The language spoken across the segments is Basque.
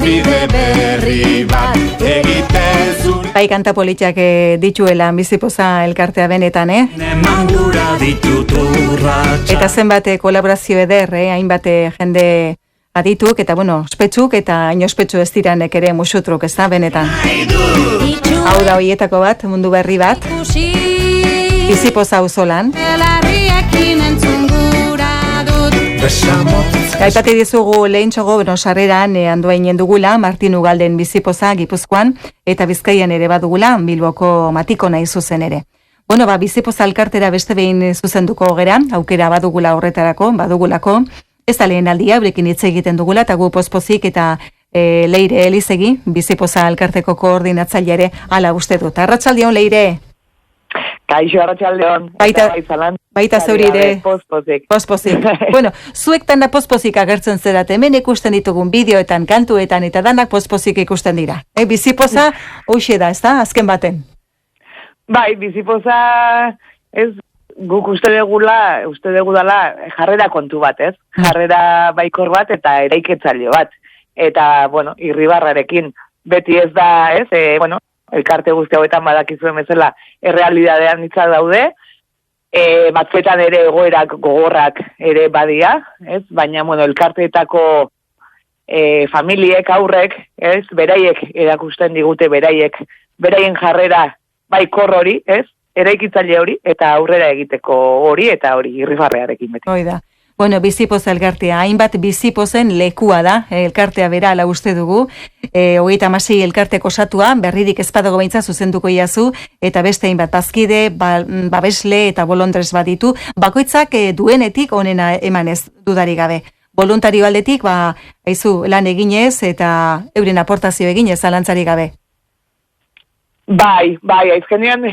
bide berri bat egiten zure. Bai, kanta politiak dituela Bizipoza elkartea benetan, Eman gura ditut urratsak. Eta zenbat kolaborazio eder, hainbat jende adituk, eta bueno, ospetsuk eta inospetsu ez diranek ere musutruk, ez da, benetan. Hau da hoietako bat, mundu berri bat. Bizipoza auzolan. Gaipati dizugu lehen txogo, sarreran andoainen dugula, Martin Ugalden Bizipoza Gipuzkoan, eta Bizkaian ere badugula, Bilboko Matiko nahi zuzen ere. Bueno, Bizipoza elkartera beste behin zuzenduko gera, aukera badugulako, ez da lehen aldia, brekin hitz egiten dugula, eta gu pospozik eta Leire Elizegi, Bizipoza elkarteko koordinatzaileare ala uste dut. Arratsaldeon, Leire? Kaixo, arratsaldeon. Baita zeurire. Pospozik. Bueno, zuektan da pospozik agertzen zerat, hemen ikusten ditugun bideoetan, kantuetan, eta danak pospozik ikusten dira. Bizipoza, hoxe da, ez da, azken baten? Bai, Bizipoza, ez, guk uste degudala jarrera kontu bat, ez? Jarrera baikor bat eta eraiketzaile bat. Eta, bueno, irribarrarekin beti ez da, ez, elkarte guzti hauetan badakizuen bezala errealidadean hitza daude, batzuetan ere egoerak gogorrak ere badia, ez? Baina, bueno, elkarteetako familiek, aurrek, ez? Beraiek erakusten digute, beraien jarrera baikor hori, ez? Eraikitzaile hori, eta aurrera egiteko hori, eta hori irribarrearekin beti. Oida. Bueno, Bizipoza elkartea, hainbat bizipozen lekua da, elkartea bera ala uste dugu, 36 elkarteko osatua, berririk ezpadago beintza zuzenduko iazu, eta beste hainbat bazkide, babesle eta bolondrez baditu, bakoitzak duenetik onena emanez dudari gabe. Voluntario aldetik, lan eginez eta euren aportazio eginez alantzari gabe. Bai, aizkenean,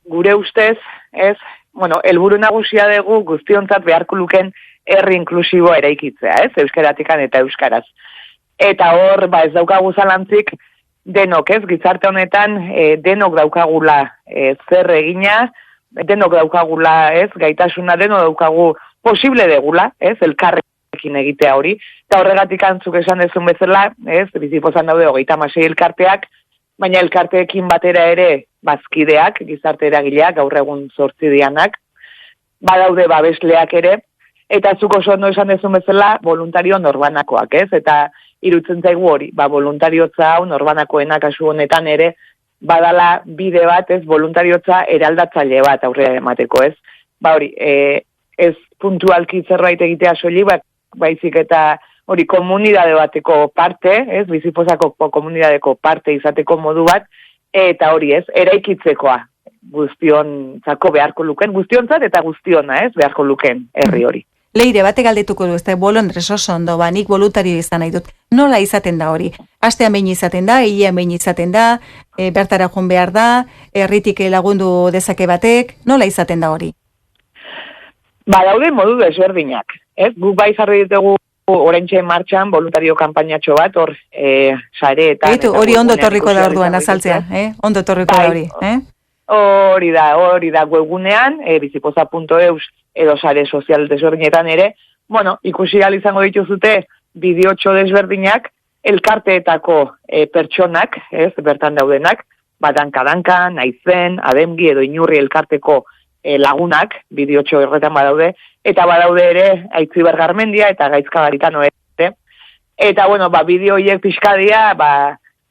gure ustez, ez, bueno, helburu nagusia dugu guztiontzat beharko luken herri inklusiboa eraikitzea, ez, euskaratikan eta euskaraz. Eta hor, ez daukagu zalantzik, denok, ez, gizarte honetan, denok daukagula zer egina, denok daukagula, ez, gaitasuna, denok daukagu posible degula, ez, elkarrekin egitea hori, eta horregatik antzuk esan dezun bezala, ez, Bizipozan daude 36 elkarteak, baina elkarteekin batera ere bazkideak, gizarte eragileak, gaur egun 8 dianak, badaude babesleak ere, eta zuk oso ondo esan dezun bezala voluntario norbanakoak, ez? Eta irutzen zaigu hori, voluntariotza hau norbanakoena kasu honetan ere, badala bide bat, ez, voluntariotza eraldatzaile bat aurrera emateko, ez? Hori, ez puntualki zerbait egitea soilik, baizik eta hori komunidade bateko parte, ez, Bizipozako komunidadeko parte izateko modu bat, eta hori ez, eraikitzekoa guztiontzako beharko luken, guztiontzat eta guztiona, ez, beharko luken herri hori. Leire, bate galdetuko du, ez da, bolondrez oso ondo, nik voluntario izan nahi dut. Nola izaten da hori? Astean behin izaten da, hilean behin izaten da, bertara joan behar da, herritik lagundu dezake batek, nola izaten da hori? Daude modu desberdinak, ez? Guk bai jarri ditugu oraintxe martxan voluntario kanpainatxo bat, hor sareetan. Hori ondo torriko da orduan azaltzea, ondo torriko da hori, Hori da webgunean, bizipoza.eus edo sare sozial desberdinetan ere, bueno, ikusi izango dituzute bideotxo desberdinak, elkarteetako pertsonak, ez, bertan daudenak, danka, naizen, ademgi edo inurri elkarteko lagunak, bideotxo horretan badaude, eta badaude ere Aitziber Garmendia eta Gaizka Garitano ere. Eta, bueno, bideo horiek pixkadia,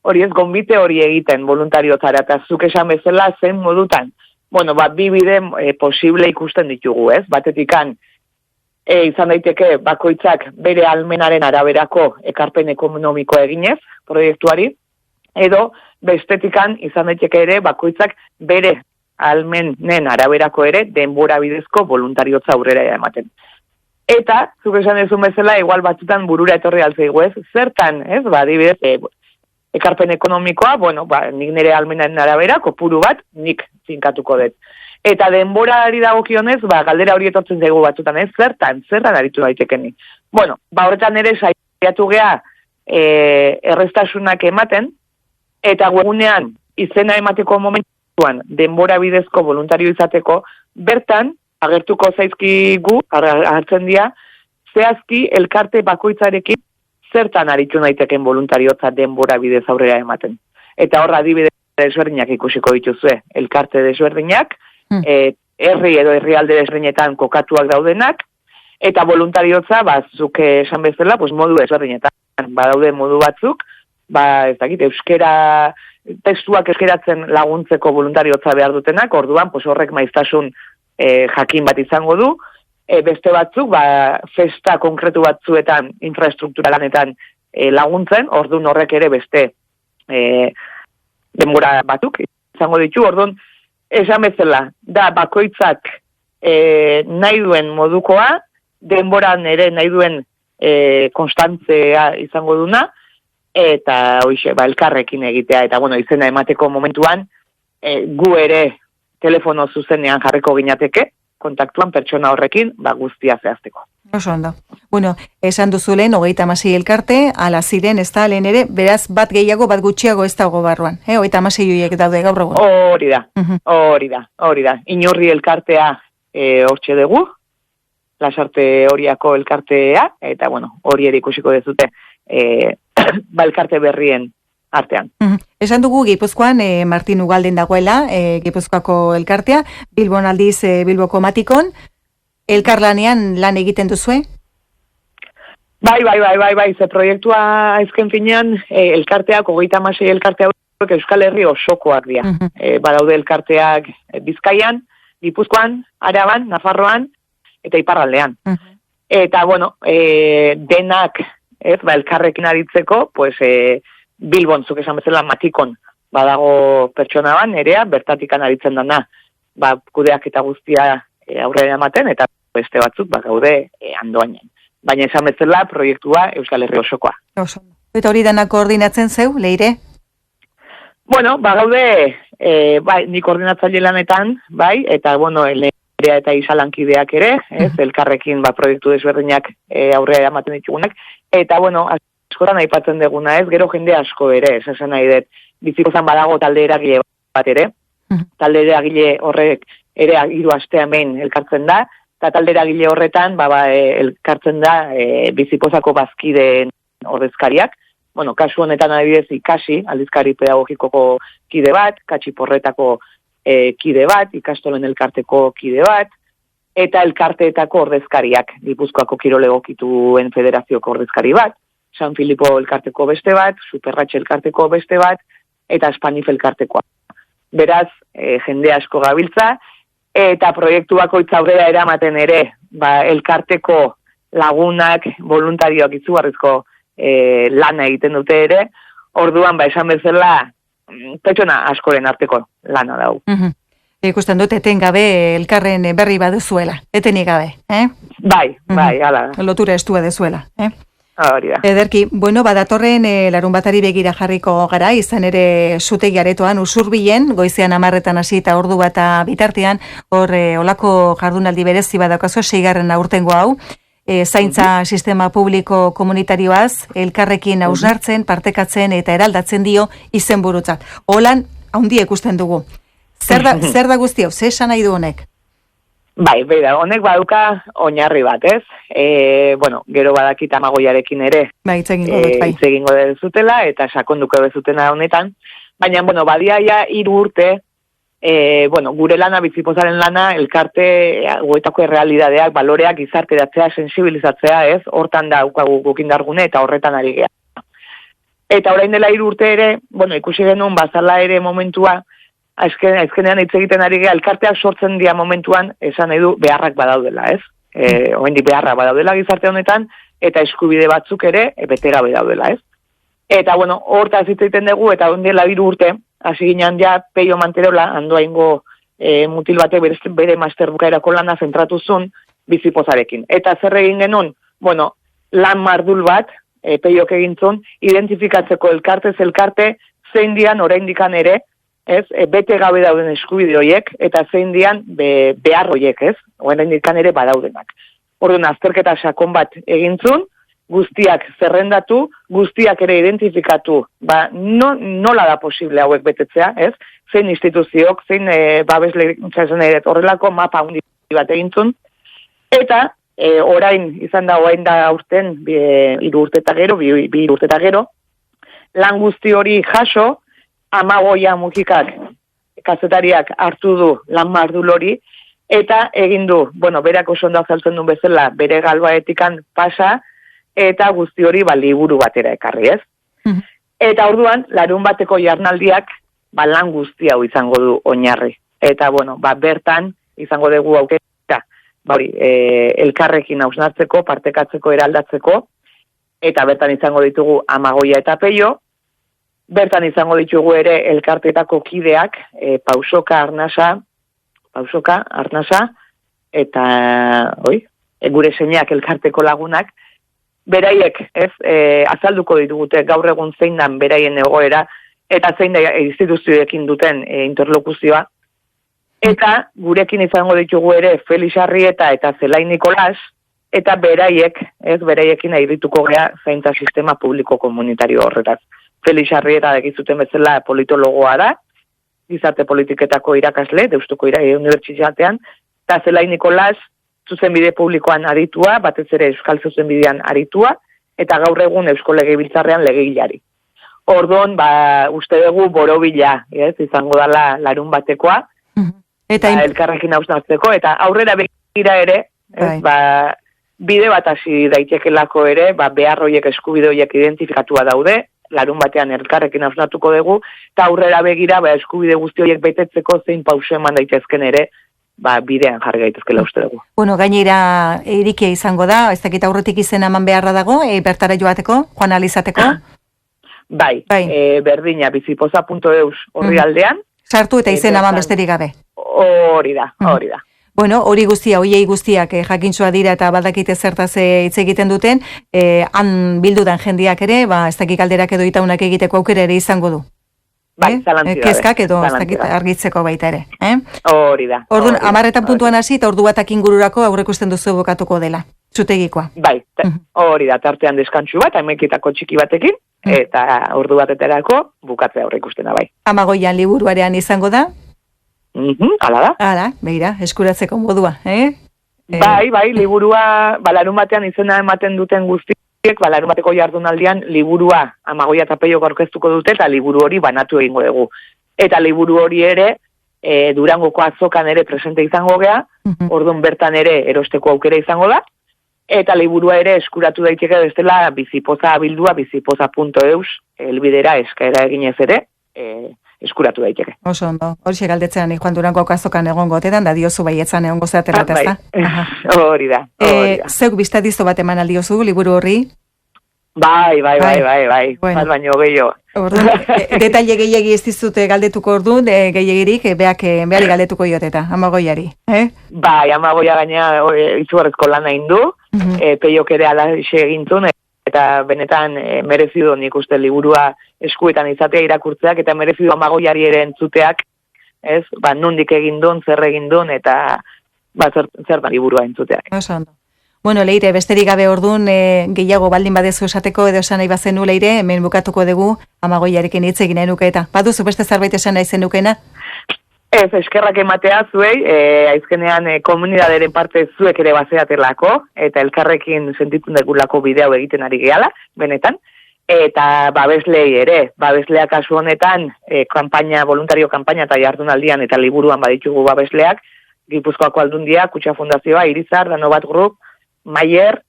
hori ez gonbite hori egiten voluntariotara, eta zuk esan bezala zen modutan. Bueno, bi bide posible ikusten ditugu, ez? Batetikan, izan daiteke bakoitzak bere almenaren araberako ekarpen ekonomiko eginez, proiektuari, edo bestetikan izan daiteke ere bakoitzak bere almenen araberako ere denbora bidezko voluntariotza aurrera ematen. Eta, zuk esan dezun bezala, igual batzutan burura etorri altzaigu, ez? Zertan, ez? Adibidez, ekarpen ekonomikoa, bueno, nik nire almenaren arabera, kopuru bat, nik zinkatuko dut. Eta denborari dagokionez, galdera hori etortzen zaigu batzutan, ez? Zertan aritu daiteken. Bueno, horretan ere saiatu gea errestasunak ematen, eta webunean izena emateko momentuan denbora bidezko voluntario izateko, bertan, agertuko zaizkigu, hartzen dira, zehazki elkarte bakoitzarekin zertan aritu naiteken voluntariotza denbora bidez aurrera ematen. Eta horra adibide desberdinak ikusiko dituzue, elkarte desberdinak, herri edo herrialde desberdinetan kokatuak daudenak, eta voluntariotza, zuk esan bezala, modu desberdinetan. Badaude modu batzuk, ez dakit, euskera, testuak euskeratzen laguntzeko voluntariotza behar dutenak, orduan, horrek maiztasun jakin bat izango du, beste batzuk, festa konkretu batzuetan, infrastruktura lanetan laguntzen, orduan horrek ere beste denbora batzuk izango ditu, orduan, esan bezala, da bakoitzak nahi duen modukoa, denboran ere nahi duen konstantzea izango duna, eta hoxe, elkarrekin egitea, eta izena emateko momentuan, gu ere telefono zuzenean jarriko ginateke, kontaktuan pertsona horrekin, guztia zehazteko. Oso ondo. Esan duzulen, 36 elkarte, ala ziren, ez da, lehen ere, beraz, bat gehiago, bat gutxiago ez dago barruan. 36 joiek daude gaur egun. Hori da. Inurri elkartea hortxe dugu, Lasarte Horiako elkartea, eta hori ere ikusiko dezute, elkarte berrien artean. Esan dugu Gipuzkoan Martin Ugalden dagoela, Gipuzkoako elkartea, Bilbon aldiz Bilboko Matikon, elkarlanean lan egiten duzue? Bai, ze proiektua aizken finean, elkarteak, 36 elkartea Euskal Herri osokoak dira. Badaude elkarteak Bizkaian, Gipuzkoan, Araban, Nafarroan, eta Iparraldean. Eta, denak, elkarrekin aritzeko, Bilbon, zuk esan bezala, Matikon, badago pertsona ban, nerea, bertatikan aritzen dana, kudeak eta guztia aurrera ematen, eta beste batzuk, gaude Andoainen. Baina esan bezala, proiektua Euskal Herri osokoa. Eta hori denak koordinatzen zeu, Leire? Gaude, nik koordinatzaile lanetan, eta, Nerea eta izalankideak ere, elkarrekin proiektu desberdinak aurrera ematen ditugunak, eta, askotan aipatzen deguna, gero jende asko ere, esan nahi dut, Bizikozan badago talde eragile bat ere, talde eragile horrek ere 3 aste hemen elkartzen da, eta talde eragile horretan, elkartzen da Bizipozako bazkideen ordezkariak, kasu honetan adibidez ikasi, aldizkari pedagogikoko kide bat, Katxiporretako kide bat, ikastolen elkarteko kide bat, eta elkarteetako ordezkariak, Gipuzkoako kirol egokituen federazioko ordezkari bat, San Filipo elkarteko beste bat, Superratxe elkarteko beste bat, eta Espanif elkartekoa. Beraz, jende asko gabiltza, eta proiektu bakoitza aurrera eramaten ere, elkarteko lagunak, voluntarioak izugarrizko lana egiten dute ere, orduan, esan bezala, pertsona askoren arteko lana dau. Ikusten dut, etengabe elkarren berri baduzuela, etenik gabe, Bai, hala. Lotura estua dezuela, Hori da. Ederki, datorren larun batari begira jarriko gara, izan ere zutegi aretoan Usurbilen, goizean 10 hasi eta ordu bata bitartean, hor olako jardunaldi berezi badaukazu, 6. aurtengo hau, zaintza sistema publiko komunitarioaz, elkarrekin hausnartzen, partekatzen eta eraldatzen dio izenburutzat. Holan, haundi ikusten dugu. Zer da guzti hau, esan nahi du honek? Bai, honek baduka oinarri bat, ez? Gero badakit Amagoiarekin ere hitz egingo dezutela, eta sakonduko dezutena honetan. Baina, badiaia 3 urte, gure lana, Bizipozaren lana, elkarte, goetako errealidadeak, baloreak, gizarteratzea, sensibilizatzea, ez? Hortan da gukindargune eta horretan ari gea. Eta orain dela 3 urte ere, ikusi genuen, bazala ere momentua, azkenean hitz egiten ari gea, elkarteak sortzen dira momentuan, esan nahi du, beharrak badaudela, ez? Oraindik beharrak badaudela gizarte honetan, eta eskubide batzuk ere, bete gabe daudela, ez? Eta, hortaz hitz egiten dugu, eta orain dela 3 urte, hasi ginen ja, Peio Manterola, Andoaingo mutil batek bere master bukaerako lana zentratu zuen Bizipozarekin. Eta zer egin genuen, lan mardul bat, Peiok egin zuen, identifikatzeko elkarte zein dian oraindikan ere, ez, bete gabe dauden eskubide horiek, eta zein dian behar horiek, ez, oraindikan ere badaudenak. Orduan, azterketa sakon bat egin zuen, guztiak zerrendatu, guztiak ere identifikatu, nola da posible hauek betetzea, ez? Zein instituziok, zein babesle horrelako mapa handi bat egin zuen, eta orain izan da aurten 3 urte eta gero, 2 urte eta gero, lan guzti hori jaso, Amagoia Mujikak kazetariak hartu du lan mardul hori, eta egin du, berak oso ondo azaltzen duen bezala, bere galbaetikan pasa, eta guzti hori liburu batera ekarri, ez? Eta orduan, larun bateko jarnaldiak, lan guzti hau izango du oinarri. Eta, bertan izango dugu aukera, elkarrekin hausnartzeko, partekatzeko, eraldatzeko, eta bertan izango ditugu Amagoia eta Peio, bertan izango ditugu ere elkartetako kideak, Pausoka, Arnasa, eta, gure seinak elkarteko lagunak, beraiek, azalduko ditugute gaur egun zein dan beraien egoera, eta zein da instituzioekin duten interlokuzioa, eta gurekin izango ditugu ere Felix Arrieta eta Zelai Nikolas, eta beraiekin airrituko gea zaintza sistema publiko komunitario horretaz. Felix Arrieta dakizuten bezala politologoa da, gizarte politiketako irakasle, Deustuko Unibertsitatean, eta Zelai Nikolas zuzenbide publikoan aritua, batez ere Euskal Zuzenbidean aritua, eta gaur egun Eusko Legebiltzarrean legegilari. Orduan, uste dugu borobila, izango dela larun batekoa, eta elkarrekin hausnartzeko, eta aurrera begira ere, bide bat hasi daitekelako ere, behar horiek, eskubide horiek identifikatua daude, larun batean elkarrekin hausnartuko dugu, eta aurrera begira, eskubide guzti horiek betetzeko zein pauso eman daitezken ere, bidean jarri gaitezkela uste dugu. Gainera irikia izango da, ez dakit aurretik izena eman beharra dago, bertara joateko, joan alizateko? Bai. Berdina, bizipoza.eus horri aldean. Sartu eta izena eman besterik gabe. Hori da. Hori guztia, hoiei guztiak jakintsua dira eta baldakite zertaz hitz egiten duten, han bildudan jendiak ere, ez dakik galderak edo itaunak egiteko aukera ere izango du. Zalantzi kezkak edo argitzeko baita ere. Hori da. Orduan, 10 puntuan hasi eta ordu batak ingururako aurreikusten duzu bukatuko dela. Zutegikoa. Bai, hori da, tartean deskantsu bat, amekitako txiki batekin, eta ordu bateterako bukatzea aurreikustena bai. Amagoian liburuarean izango da? Hala da. Hala, begira, eskuratzeko modua, Bai, liburua, larun batean izena ematen duten guztiek, larun bateko jardunaldian liburua Amagoia eta Peio aurkeztuko dute, eta liburu hori banatu egingo dugu. Eta liburu hori ere, Durangoko azokan ere presente izango gea, orduan bertan ere erosteko aukera izango da, eta liburua ere eskuratu daiteke bestela bizipoza bildua, bizipoza.eus, elbidera eskaera eginez ere, eskuratu daiteke. Oso ondo, hori galdetzean Juan Durangoko azokan egongo otetan, da diozu baietzan egongo zeatela eta ez da? Hori da. Zeuk biztadizo bat eman aldiozu, liburu horri? Bai. Baino gehiago. Detaile gehiagi ez dizute galdetuko orduan, gehiagirik, behari galdetuko ioteta, Amagoiari. Bai, Amagoia gaina izugarrezko lan egin du, Peiok ere alaxe egintun, eta benetan merezidu nik uste liburua eskuetan izatea irakurtzeak, eta merezidu Amagoiari ere entzuteak, nondik egin duen, zer egin duen, eta zer da liburua entzuteak. Oso ondo. Bueno, Leire, besterik gabe orduan gehiago baldin badezu esateko edo esan nahi bazenu, Leire, hemen bukatuko dugu Amagoiarekin hitz egin nahi nuke eta. Baduzu beste zerbait esan nahi zenukena? Ez, eskerrak ematea zuei, aizkenean komunidaderen parte zuek ere bazeatelako, eta elkarrekin sentitzen degulako bideo egiten ari gehala, benetan, eta babeslei ere, babesleak kasu honetan, voluntario kanpaina eta jardunaldian eta liburuan baditugu babesleak, Gipuzkoako Aldundia, Kutxa Fundazioa, Irizar, Danobat Group, Maier,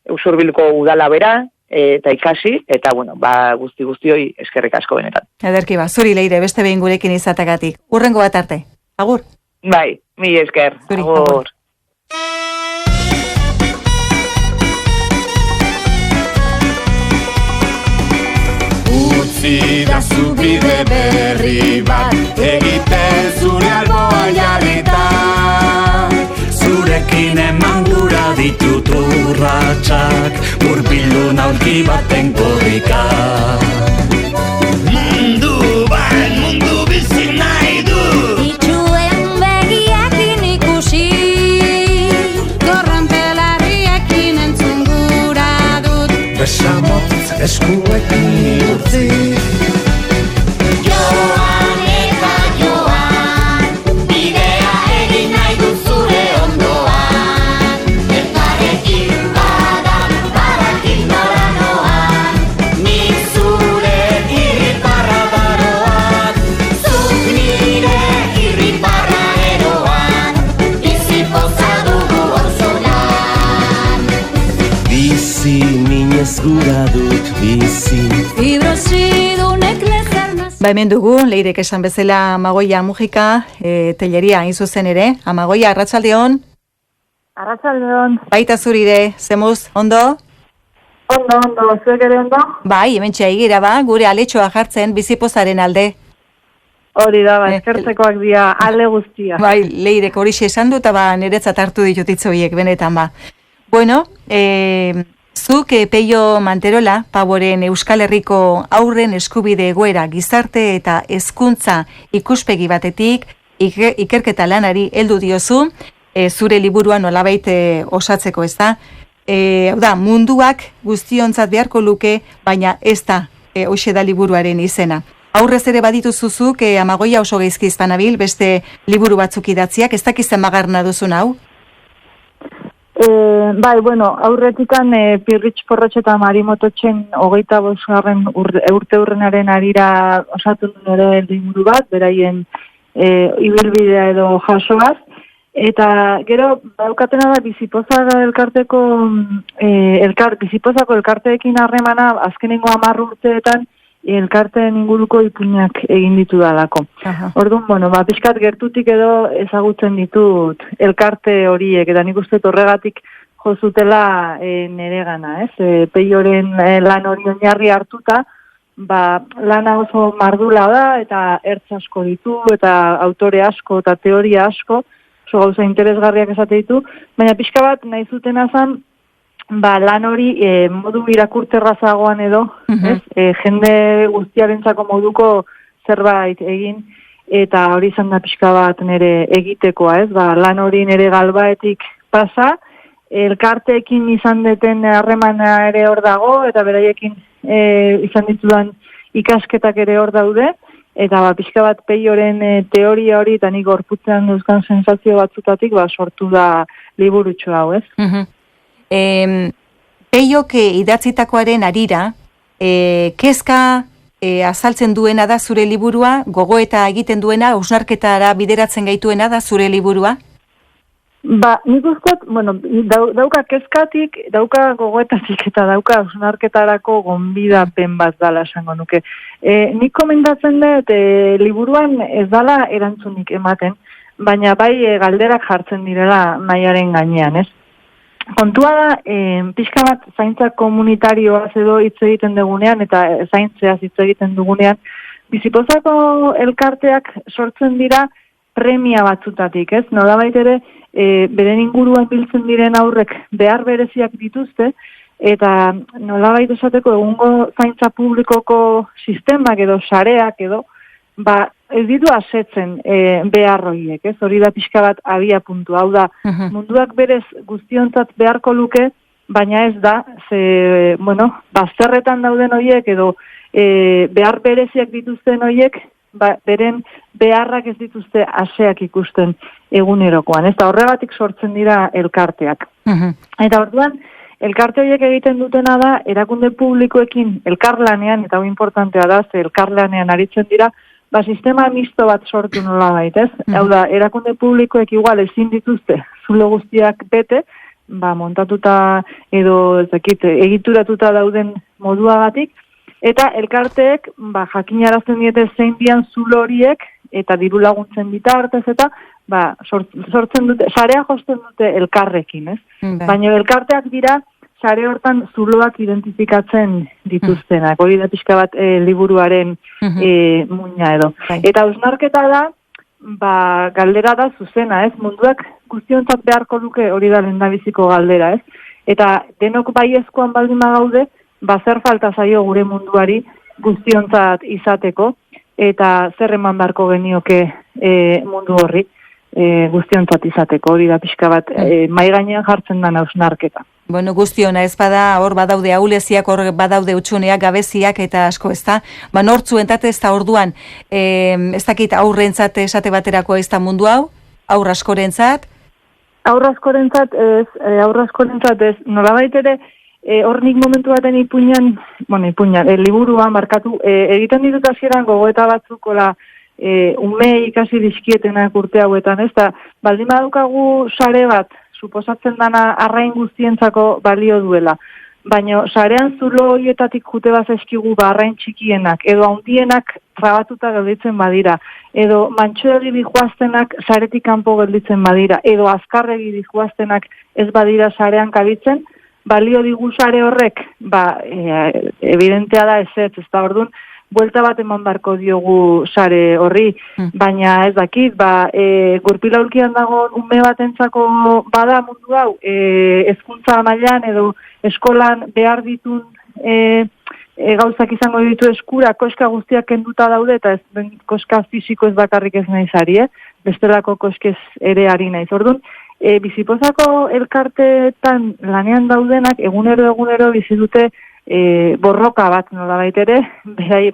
Usurbilko udala bera, eta ikasi, eta guzti-guztioi eskerrik asko benetan. Ederki zuri Leire, beste behin gurekin izatagatik. Urrengo bat arte. Agur. Bai, mila esker. Zuri, agur. Utzi da zubide berri bat, egiten zure alboa jarrita. Zurekin eman gura ditut urratsak, burbildun aurki baten korrika. Mundu bizi nahi du. Itxuen begiakin ikusi, gorren pelarriekin entzun gura dut. Besamotz eskuekin utzi. Bidea egin nahi du zure ondoan, elkarrekin Ba, hemen dugu, Leirek esan bezala Amagoia Mujika, telleria hain zuzen ere. Amagoia, arratsaldeon. Arratsaldeon. Baita zurire, zemuz, ondo? Ondo, zuek ere ondo? Bai, hemen txaigira ba, gure aletxoa jartzen bizipozaren alde. Hori da, eskertzekoak dira alde guztia. Bai, Leirek horixe esan dut, ba, niretzat hartu ditut hitz horiek, benetan ba. Bueno, zuk Peio Manterola, Paboren Euskal Herriko aurren eskubide egoera gizarte eta hezkuntza ikuspegi batetik ikerketa lanari heldu diozu, zure liburuan nolabait osatzeko, ez da? Hau da, munduak guztiontzat beharko luke, baina ez da hoxe da liburuaren izena. Aurrez ere badituzuzuk, Amagoia oso geizki izpanabil, beste liburu batzuk idatziak, ez dakizen magarna duzun hau? Bai, bueno, aurretikan Pirritx Porrotx eta Marimototxen 25. urte hurrenaren arira osatu nire liburu bat, beraien ibilbidea edo jasoaz. Eta gero, daukatena da, Bizipozako elkarteekin harremana, azkenengo 10 urteetan, elkarteen inguruko ipuinak egin ditu dalako. Orduan, bueno, pixkat gertutik edo ezagutzen ditut elkarte horiek, eta nik uste horregatik jozutela neregana, ez? Peioren lan hori oinarri hartuta, lana oso mardula da, eta ertz asko ditu, eta autore asko, eta teoria asko, oso gauza interesgarriak esate ditu, baina pixka bat nahi zutena zan, lan hori modu irakurterrazagoan edo, jende guztiarentzako moduko zerbait egin, eta hori izan da pixka bat nire egitekoa, ez? Lan hori nire galbaetik pasa, elkarteekin izan deten harremana ere hor dago, eta beraiekin izan ditudan ikasketak ere hor daude, eta pixka bat Peioren teoria hori, eta nik gorputzean duzkan sensazio batzutatik, sortu da liburutxo hau, ez? Peiok idatzitakoaren arira, kezka azaltzen duena da zure liburua, gogoeta egiten duena, hausnarketara bideratzen gaituena da zure liburua? Nik uskot, bueno, dauka kezkatik, dauka gogoetatik eta dauka hausnarketarako gonbidapen bat dala esango nuke. Nik komentatzen dut, liburuan ez dala erantzunik ematen, baina bai galderak jartzen direla maiaren gainean, ez? Kontua da, pixka bat zaintza komunitarioaz edo hitz egiten dugunean, eta zaintzeaz hitz egiten dugunean, Bizipozako elkarteak sortzen dira premia batzutatik, ez? Nolabait ere, beren inguruan biltzen diren aurrek behar bereziak dituzte, eta nolabait esateko egungo zaintza publikoko sistemak edo sareak edo, ez ditu asetzen behar horiek, ez? Hori da pixka bat abia puntu, hau da, munduak berez guztiontzat beharko luke, baina ez da, bazterretan dauden horiek edo behar bereziak dituzten horiek, beren beharrak ez dituzte aseak ikusten egunerokoan, ez da horregatik sortzen dira elkarteak. Eta orduan, elkarte horiek egiten dutena da, erakunde publikoekin elkarlanean, eta hori importantea da, elkarlanean aritzen dira, sistema misto bat sortu nola baitez. Hau da, erakunde publikoek igual ezin dituzte zulo guztiak bete, montatuta edo egituratuta dauden moduagatik, eta elkarteek jakinarazten diete zein dian zulo horiek, eta diru laguntzen bitartez, eta sortzen dute, sarea josten dute elkarrekin, ez? Baina elkarteak dira, sare hortan zuloak identifikatzen dituztenak, hori da pixka bat liburuaren muina edo. Eta hausnarketa da, galdera da zuzena, ez? Munduak guztiontzat beharko luke hori da lehendabiziko galdera, ez? Eta denok baiezkoan baldin gaude, zer falta zaio gure munduari guztiontzat izateko, eta zer eman beharko genioke mundu horri guztiontzat izateko, hori da pixka bat mai gainean jartzen da hausnarketa. Bueno, guztiona ez bada, hor badaude ahuleziak, hor badaude utxuneak, gabeziak eta asko ez da. Nortzuentzat ez da orduan, ez dakit aurrentzat esate baterako ez da mundu hau? Aur askorentzat? Aur askorentzat ez, nolabait ere, hor nik momentu baten ipuinan, liburuan markatu, egiten ditut hasieran gogoeta batzukola, ume ikasi dizkietenak urte hauetan, ez da, baldin badukagu sare bat, suposatzen dana arrain guztientzako balio duela. baina sarean zulo horietatik jute bazaizkigu barrain txikienak, edo handienak trabatuta gelditzen badira, edo mantxoegi dijoaztenak saretik kanpo gelditzen badira, edo azkarregi dijoaztenak ez badira sarean kabitzen, balio digu sare horrek, evidentea da ez da orduan, buelta bat eman barko diogu sare horri, baina ez dakit, gurpila ulkian dago ume batentzako bada mundu hau, hezkuntza mailan edo eskolan behar ditun gauzak izango ditu eskura, koska guztiak kenduta daude, eta ez koska fiziko ez bakarrik ez nahi zari, bestelako koskez ere ari naiz. Orduan, Bizipozako elkarteetan lanean daudenak egunero bizi dute borroka bat nolabait ere,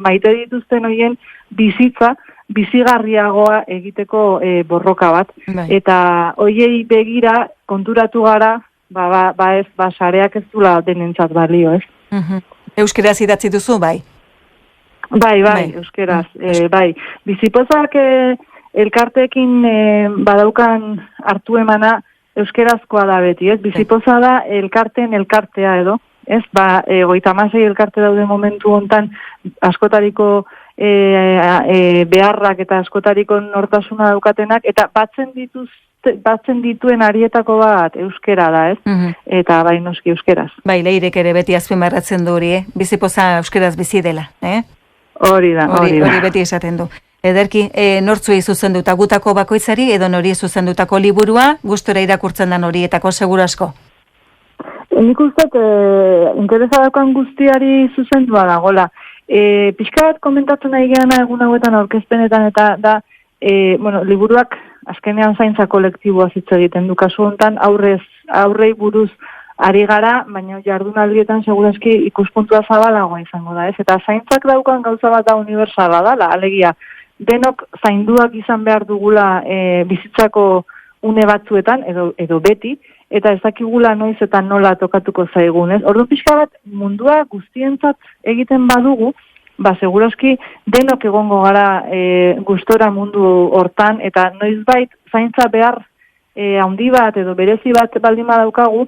maite dituzten horien bizitza, bizigarriagoa egiteko borroka bat. Eta hoiei begira konturatu gara, sareak ez dula denentzat balio, ez? Euskeraz idatzi duzu, bai? Bai, euskeraz. Bizipozak elkarteekin badaukan hartu emana euskerazkoa da beti, ez? Bizipoza da elkarteen elkartea edo, ez? 36 elkarte daude momentu hontan askotariko beharrak eta askotariko nortasuna daukatenak, eta batzen dituen arietako bat euskera da, ez? Eta bai noski euskeraz. Bai, Leirek ere beti azpimarratzen du hori, Bizipoza euskeraz bizi dela, Hori da. Hori beti esaten du. Ederki, nortzuei zuzenduta gutako bakoitzari edo nori zuzendutako liburua, gustora irakurtzen da horietako seguru asko? Nik uste, interesadakoan guztiari zuzendua dagoela. Pixka bat komentatu nahi geana egun hauetan aurkezpenetan eta da, liburuak azkenean zaintza kolektiboa hitz egiten du kasu hontan aurrei buruz ari gara, baina jardunaldietan segurazki ikuspuntua zabalagoa izango da, ez? Eta zaintzak daukan gauza bat da universala da, alegia, denok zainduak izan behar dugula bizitzako une batzuetan, edo beti, eta ez dakigula noiz eta nola tokatuko zaigun, ez? Orduan pixka bat mundua guztientzat egiten badugu, segurazki denok egongo gara gustora mundu hortan, eta noizbait zaintza behar handi bat edo berezi bat baldin badaukagu,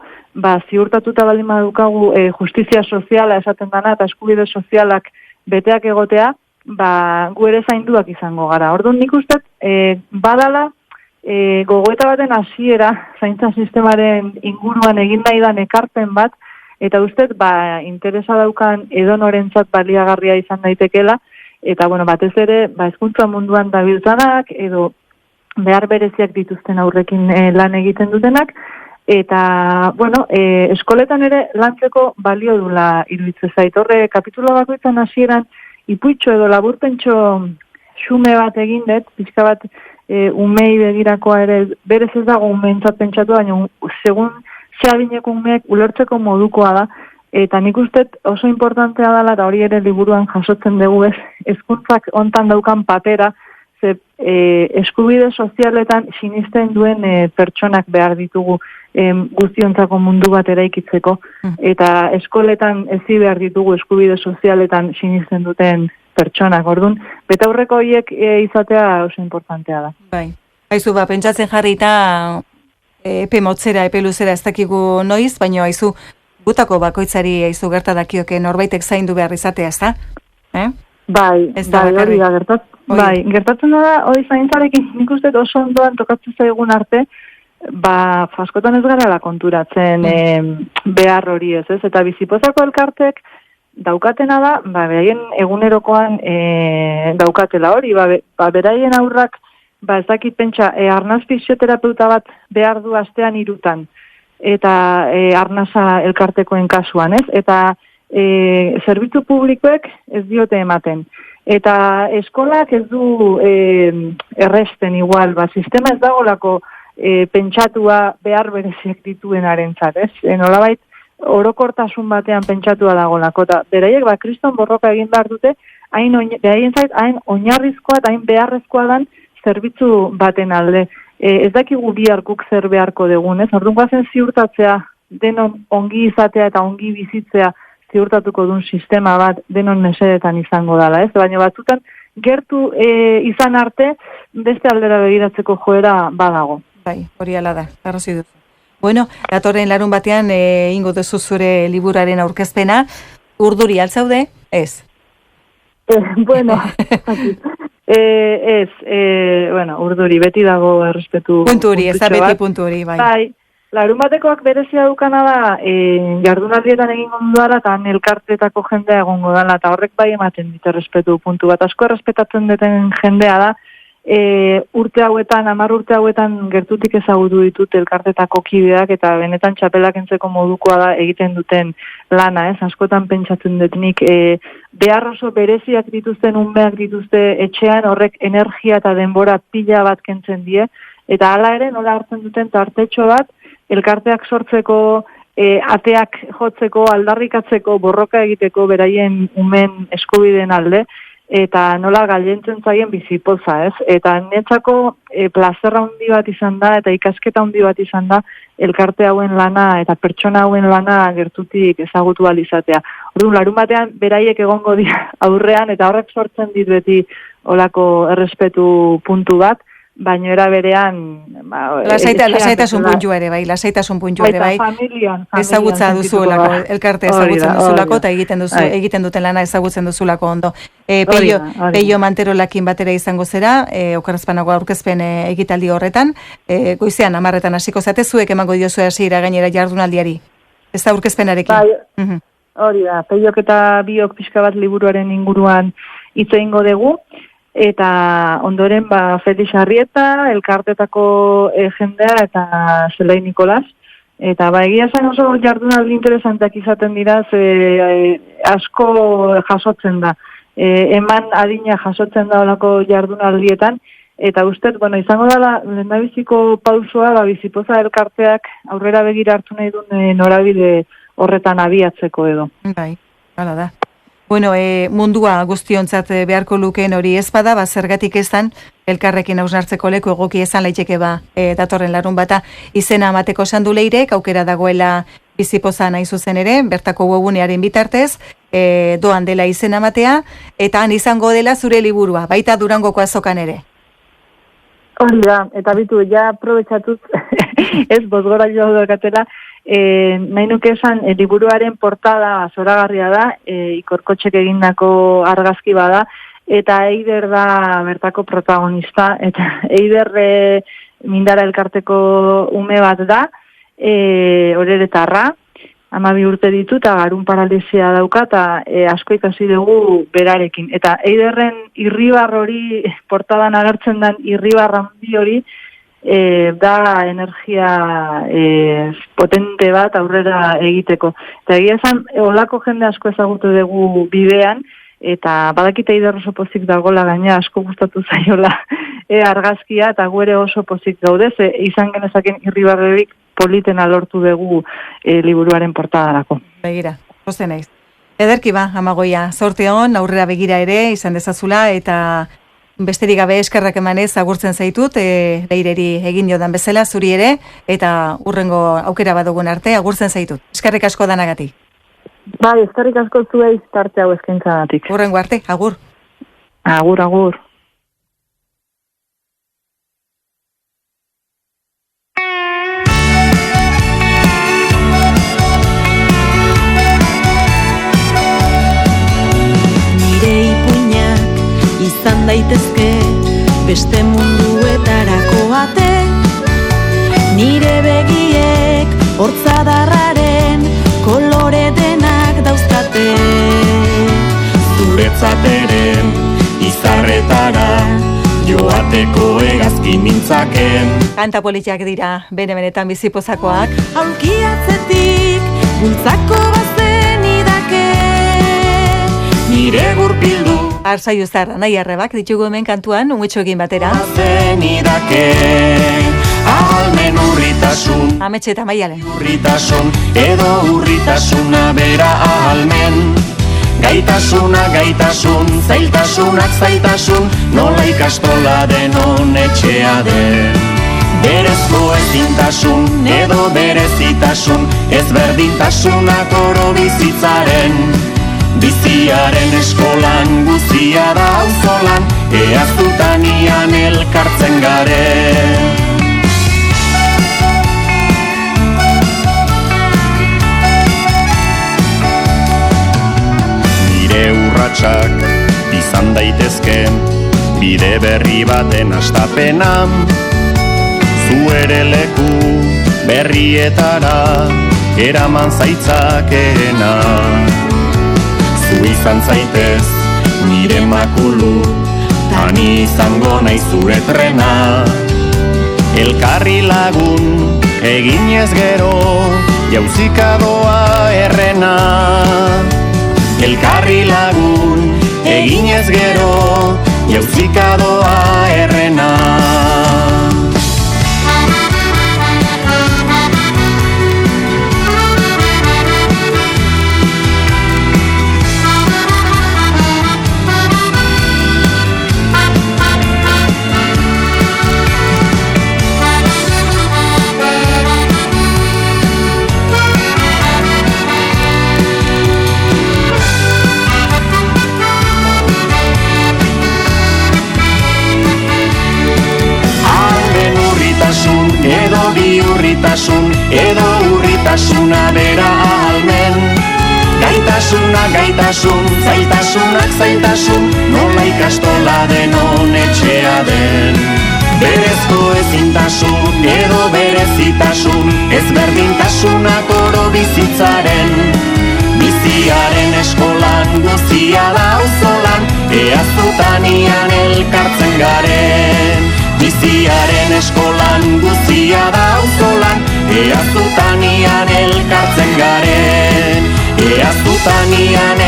ziurtatuta baldin badaukagu justizia soziala esaten dana eta eskubide sozialak beteak egotea, gu ere zainduak izango gara. Orduan nik uste badala gogoeta baten hasiera zaintza sistemaren inguruan egin nahi dan ekarpen bat, eta uste interesa daukan edonorentzat baliagarria izan daitekela, eta batez ere hezkuntza munduan dabiltzanak edo behar bereziak dituzten aurrekin lan egiten dutenak, eta, eskoletan ere lantzeko balio dula iruditzen zait. Horre, kapitulo bakoitzan hasieran ipuitxo edo laburpentxo xume bat egin dut, pixka bat umei begirakoa ere, berez ez dago umeentzat pentsatu, baina segun zehabineko umeek ulertzeko modukoa da, eta nik uste oso importantea dela, eta hori ere liburuan jasotzen dugu ez, hezkuntzak hontan daukan papera, eskubide sozialetan sinisten duen pertsonak behar ditugu guztiontzako mundu bat eraikitzeko, eta eskoletan ezi behar ditugu eskubide sozialetan sinisten duten pertsonak. Orduan, betaurreko horiek izatea oso importantea da. Bai. Haizu, pentsatzen jarrita epe motzera, epe luzera ez dakigu noiz, baina haizu, gutako bakoitzari haizu gertadakioke norbaitek zaindu behar izatea, ez da? Bai, hori da gertatzen. Bai, gertatzen da, hori zaintzarekin nik uste oso ondoan tokatzen zaigun arte, askotan ez garela konturatzen behar hori ez, eta Bizipozako elkartek daukatena da, beraien egunerokoan daukatela hori, beraien aurrak, ez dakit pentsa, arnaz fisioterapeuta bat behar du astean 3, eta arnaza elkartekoen kasuan, ez? Eta zerbitzu publikoek ez diote ematen. Eta eskolak ez du erresten igual, sistema ez dagolako pentsatua behar bereziak dituenarentzat, ez? Nolabait orokortasun batean pentsatua dagolako, eta beraiek kriston borroka egin behar dute, hain oinarrizkoa eta hain beharrezkoa dan zerbitzu baten alde. Ez dakigu biharkuk zer beharko dugun, ez? Orduan goazen ziurtatzea denon ongi izatea eta ongi bizitzea ziurtatuko duen sistema bat denon mesedetan izango dela, ez? Baina batzutan gertu izan arte beste aldera begiratzeko joera badago. Bai, hori ala da, arrazi duzu. Bueno, datorren larun batean ingo duzu zure liburuaren aurkezpena. Urduri altzaude? Ez. Bueno, bueno, urduri, beti dago errespetu. Puntu hori, ez da beti puntu hori, bai. Bai, larun batekoak berezia dukana da, jardunaldietan egingo dudala, eta elkartetako jendea egongo dela, eta horrek bai ematen dit errespetu puntu bat. Asko errespetatzen duten jendea da, urte hauetan, 10 urte hauetan gertutik ezagutu ditut elkartetako kideak, eta benetan txapelak entzeko modukoa da egiten duten lana, ez? Askotan pentsatzen dut nik, behar oso bereziak dituzten, umeak dituzte etxean, horrek energia eta denbora pila bat kentzen die, eta hala ere nola hartzen duten tartetxo bat, elkarteak sortzeko, ateak jotzeko, aldarrikatzeko, borroka egiteko, beraien umen eskubideen alde, eta nola gailentzen zaien bizipoza, ez? Eta netzako plazerra handi bat izan da, eta ikasketa handi bat izan da, elkarte hauen lana eta pertsona hauen lana gertutik ezagutu ahal izatea. Orduan, larun batean, beraiek egongo dira aurrean, eta horrek sortzen dit beti olako errespetu puntu bat, baina era berean... Lasaitasun puntua ere, bai, lasaitasun puntua ere, bai. Familian ezagutza duzulako, elkarte ezagutzen duzulako, eta egiten duten lana ezagutzen duzulako ondo. Peio Manterolakin batera izango zera, okerrezpanago aurkezpen egitaldi horretan, goizean 10:00 hasiko zate, zuek emango diozu hasiera gainera jardunaldiari, ez da aurkezpenarekin. Bai, hori da, Peiok eta biok pixka bat liburuaren inguruan hitz egingo dugu, eta ondoren Felix Arrieta, elkartetako jendea eta Zelai Nikolas. Eta egia zen oso jardunaldi interesanteak izaten dira, asko jasotzen da. Eman adina jasotzen da olako jardunaldietan, eta ustez, izango da lehendabiziko pausua, bizipoza elkarteak aurrera begira hartu nahi duen norabide horretan abiatzeko edo. Bai, hala da. Bueno, mundua guztiontzat beharko lukeen hori ez bada, zergatik ezan, elkarrekin hausnartzeko leku egoki ezan laiteke datorren larun bata izena amateko esan du Leirek, aukera dagoela bizipoza nahi zuzen ere, bertako webunearen bitartez, doan dela izena amatea, eta han izango dela zure liburua, baita Durangoko azokan ere. Hori da, eta bitu, ja aprobetxatuz, ez bozgora joa dukatela, nahi nuke esan, liburuaren portada zoragarria da, Ikorkotxek egindako argazki bada, eta Eider da bertako protagonista, eta Eider mindara elkarteko ume bat da, oreretarra, 12 urte ditu, eta garun paralisia dauka, eta asko ikasi dugu berarekin. Eta Eiderren irribar hori, portadan agertzen den irribar handi hori, da energia potente bat aurrera egiteko. Eta egia esan, olako jende asko ezagutu dugu bidean, eta badakite Eider oso pozik dagoela gaina asko gustatu zaiola argazkia, eta gu ere oso pozik gaude, izan genezaken irribarrerik politena lortu dugu liburuaren portadarako. Begira, posten naiz. Ederki Amagoia, zorte hon, aurrera begira ere, izan dezazula, eta besterik gabe eskerrak emanez agurtzen zaitut, Leireri egin jodan bezala, zuri ere, eta urrengo aukera badugun arte, agurtzen zaitut. Eskerrik asko danagatik. Bai, eskerrik asko zuei tarte hau eskaintzagatik. Urrengo arte, agur. Agur, agur. Izan daitezke beste munduetarako ate, nire begiek hortzadarraren kolore denak dauzkate. Zuretzat ere izarretara joateko hegazkin nintzaken. Kanta politiak dira, benetan bizipozakoak. Aulkiatzetik bultzako bazen idake, nire gurpildu Arsaio zarra, nahi arrebak ditugu hemen kantuan, unguetxo egin batera. Zenidake, ahalmen urritasun, Ametxe eta Maialen. urritasun, edo urritasuna bera ahalmen. Gaitasuna, gaitasun, zailtasunak zaitasun, nola ikastola denon etxea den. Berezko ezintasun, edo berezitasun, ezberdintasunak oro bizitzaren. Biziaren eskolan, guzia da auzolan, eaztutanian elkartzen garen. urratsak izan daitezke bide berri baten hastapena. Zu ere leku berrietara eraman zaitzakeena. Zu izan zaitez nire makulu, tani izango nahi zure trena. Elkarri lagun eginez gero jauzika doa errena. Elkarri lagun eginez gero jauzika doa errena. Edo bihurritasun, edo urritasuna bera ahalmen. Gaitasuna, gaitasun, zailtasunak zailtasun, nola ikastola denon etxea den. Berezko ezintasun, edo berezitasun, ezberdintasunak oro bizitzaren. Biziaren eskolan, guzia da auzolan, ea zutanian elkartzen garen. Biziaren eskolan, guzia da auzolan, ea zutanian elkartzen garen. Ea zutanian